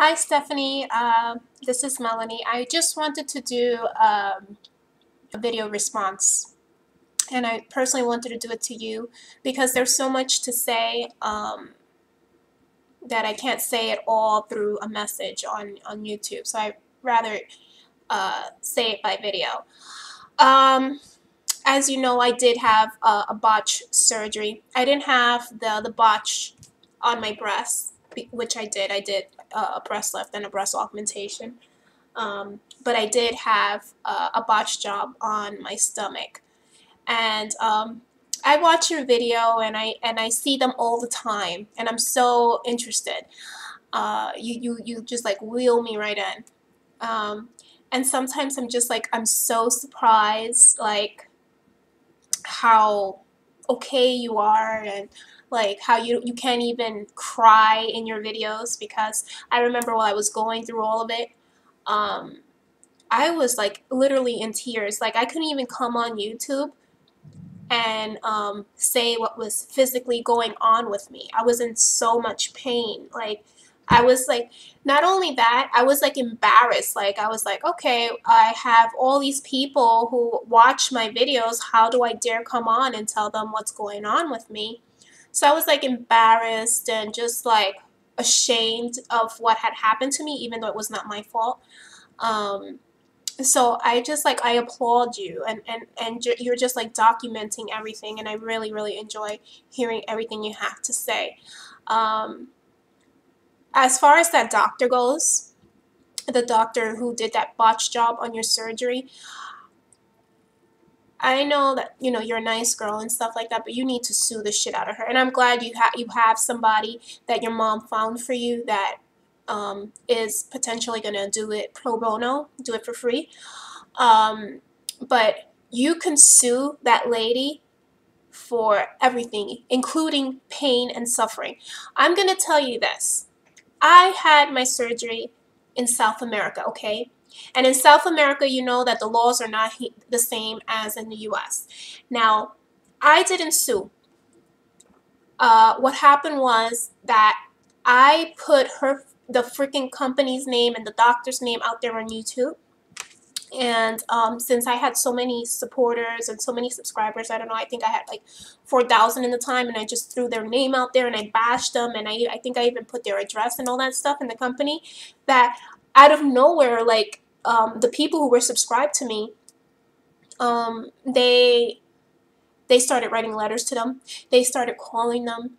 Hi, Stephanie. This is Melanie. I just wanted to do a video response, and I personally wanted to do it to you because there's so much to say that I can't say it all through a message on YouTube. So I'd rather say it by video. Um, as you know, I did have a botch surgery. I didn't have the botch on my breast, which I did. I did a breast lift and a breast augmentation. But I did have a botched job on my stomach, and I watch your video and I see them all the time, and I'm so interested. You just like wheel me right in, and sometimes I'm just like I'm so surprised, like how okay you are, and like how you can't even cry in your videos, because I remember while I was going through all of it. Um, I was like literally in tears. Like I couldn't even come on YouTube and say what was physically going on with me. I was in so much pain. Like I was like, not only that, I was like embarrassed. Like I was like, okay, I have all these people who watch my videos. How do I dare come on and tell them what's going on with me? So I was like embarrassed and just like ashamed of what had happened to me, even though it was not my fault. Um, so I just like I applaud you, and you're just like documenting everything, and I really enjoy hearing everything you have to say. um, as far as that doctor goes, the doctor who did that botch job on your surgery, I know that you're a nice girl and stuff like that, but you need to sue the shit out of her. And I'm glad you have somebody that your mom found for you that is potentially gonna do it pro bono, do it for free. But you can sue that lady for everything, including pain and suffering. I'm going to tell you this. I had my surgery in South America, okay? And in South America, you know that the laws are not the same as in the US. Now, I didn't sue. What happened was that I put the freaking company's name and the doctor's name out there on YouTube. And since I had so many supporters and so many subscribers, I don't know, I think I had like 4,000 in the time, and I just threw their name out there and I bashed them, and I think I even put their address and all that stuff in the company, that out of nowhere, like the people who were subscribed to me, they started writing letters to them. They started calling them.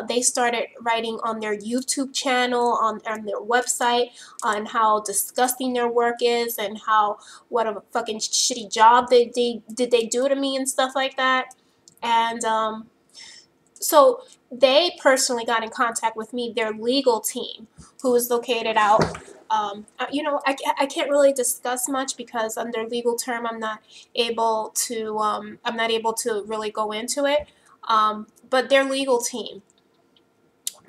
They started writing on their YouTube channel, on their website, on how disgusting their work is, and how what a fucking shitty job they do to me and stuff like that. And so they personally got in contact with me, their legal team, who is located out. I can't really discuss much because under legal term, I'm not able to really go into it. But their legal team,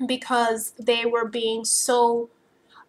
because they were being so,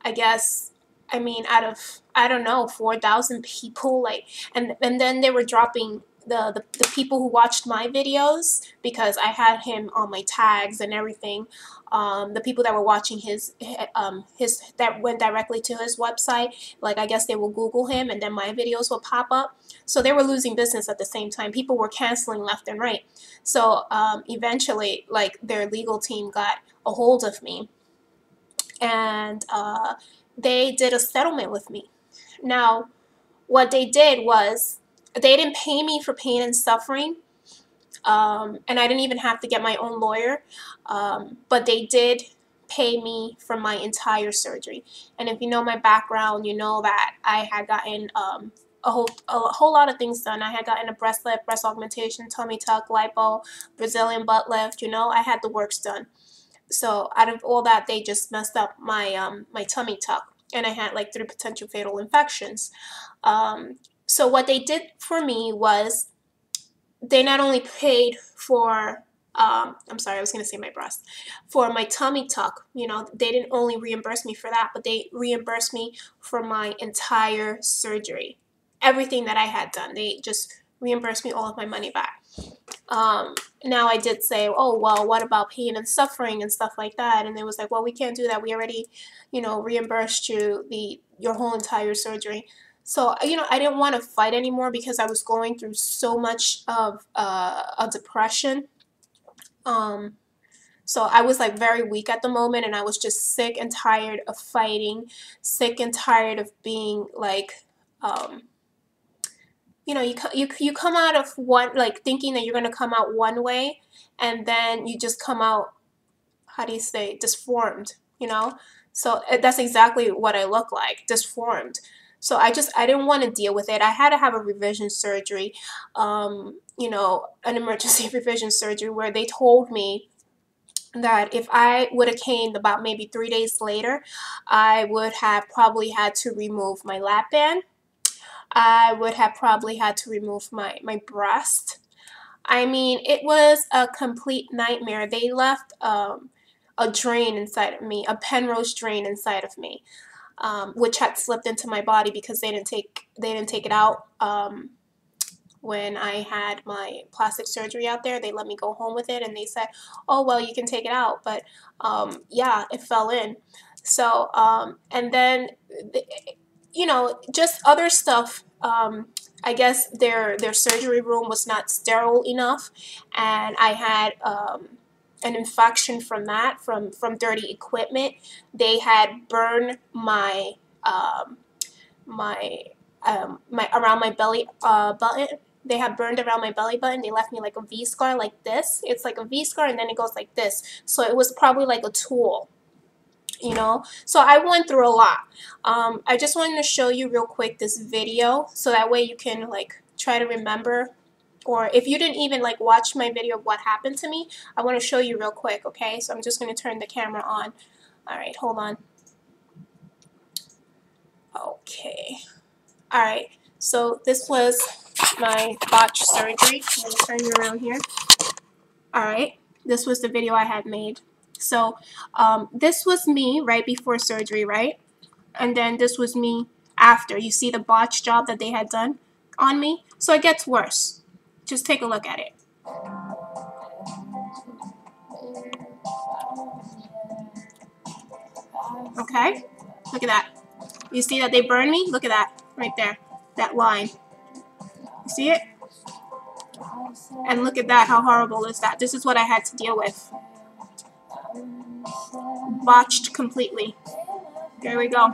I guess, I mean, out of, I don't know, 4,000 people, like, and then they were dropping the people who watched my videos, because I had him on my tags and everything. The people that were watching his that went directly to his website, like I guess they will Google him and then my videos will pop up. So they were losing business at the same time. People were canceling left and right. So eventually, like, their legal team got a hold of me, and they did a settlement with me. Now, what they did was they didn't pay me for pain and suffering, and I didn't even have to get my own lawyer, but they did pay me for my entire surgery. And if you know my background, you know that I had gotten a whole lot of things done. I had gotten a breast lift, breast augmentation, tummy tuck, lipo, Brazilian butt lift. I had the works done. So out of all that, they just messed up my tummy tuck, and I had like 3 potential fatal infections. So what they did for me was they not only paid for I'm sorry, I was gonna say my breast, for my tummy tuck. They didn't only reimburse me for that, but they reimbursed me for my entire surgery, everything that I had done. They just reimbursed me all of my money back. Now I did say, oh, well, what about pain and suffering and stuff like that? And it was like, well, we can't do that. We already, reimbursed you your whole entire surgery. So, I didn't want to fight anymore because I was going through so much of a depression. Um, so I was like very weak at the moment, and I was just sick and tired of fighting, sick and tired of being like, um, you come out of one, like thinking that you're going to come out one way, and then you just come out, how do you say, disformed. So that's exactly what I look like, disformed. So I didn't want to deal with it. I had to have a revision surgery, an emergency revision surgery, where they told me that if I would have came about maybe 3 days later, I would have probably had to remove my lap band. I would have probably had to remove my breast. I mean, it was a complete nightmare. They left a drain inside of me, a Penrose drain inside of me, which had slipped into my body because they didn't take it out. When I had my plastic surgery out there, they let me go home with it, and they said, oh, well, you can take it out. But yeah, it fell in. So, and then, just other stuff. I guess their surgery room was not sterile enough, and I had an infection from that, from dirty equipment. They had burned my around my belly button. They had burned around my belly button. They left me like a V scar like this. It's like a V scar, and then it goes like this. So it was probably like a tool. So I went through a lot. I just wanted to show you real quick this video, so that way you can like try to remember, or if you didn't even like watch my video of what happened to me, I want to show you real quick. Okay, so I'm just going to turn the camera on. All right, hold on. Okay. All right, so this was my botched surgery. I'm going to turn you around here. All right, this was the video I had made. So this was me right before surgery, right? And then this was me after. You see the botched job that they had done on me? So it gets worse. Just take a look at it. Okay? Look at that. You see that they burned me? Look at that right there. That line. You see it? And look at that. How horrible is that? This is what I had to deal with. Botched completely. There we go.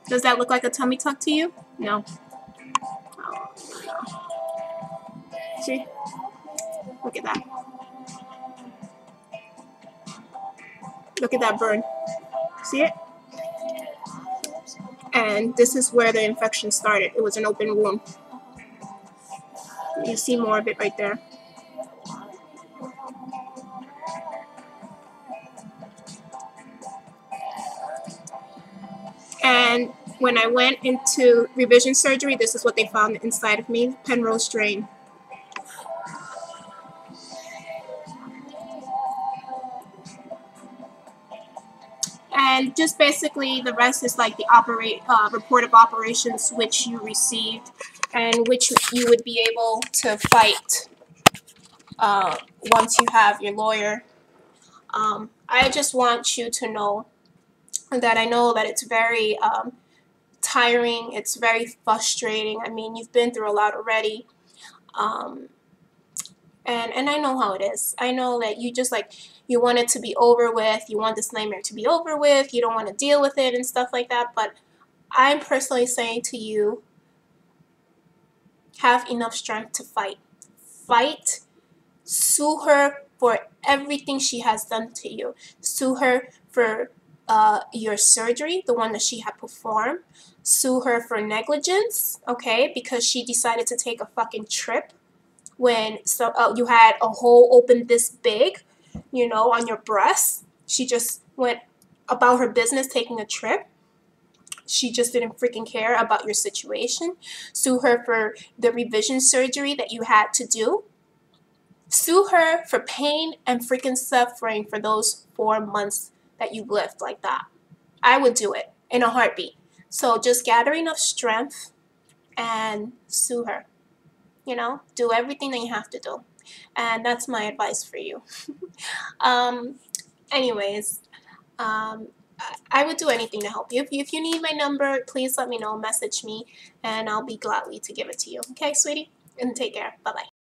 Does that look like a tummy tuck to you? No. Oh, no. See? Look at that. Look at that burn. See it? And this is where the infection started. It was an open wound. You see more of it right there. And when I went into revision surgery, this is what they found inside of me, Penrose drain. And just basically the rest is like the report of operations which you received and which you would be able to fight once you have your lawyer. I just want you to know that I know that it's very tiring. It's very frustrating. I mean, you've been through a lot already. And I know how it is. I know that you just like, you want it to be over with. You want this nightmare to be over with. You don't want to deal with it and stuff like that. But I'm personally saying to you, have enough strength to fight. Fight. Sue her for everything she has done to you. Sue her for your surgery, the one that she had performed. Sue her for negligence, okay, because she decided to take a fucking trip when you had a hole open this big, on your breast. She just went about her business taking a trip. She just didn't freaking care about your situation. Sue her for the revision surgery that you had to do. Sue her for pain and freaking suffering for those 4 months that you lived like that. I would do it in a heartbeat. So just gather enough strength and sue her. Do everything that you have to do. And that's my advice for you. Anyways, I would do anything to help you. If you need my number, please let me know, message me, and I'll be gladly to give it to you. Okay, sweetie? And take care. Bye-bye.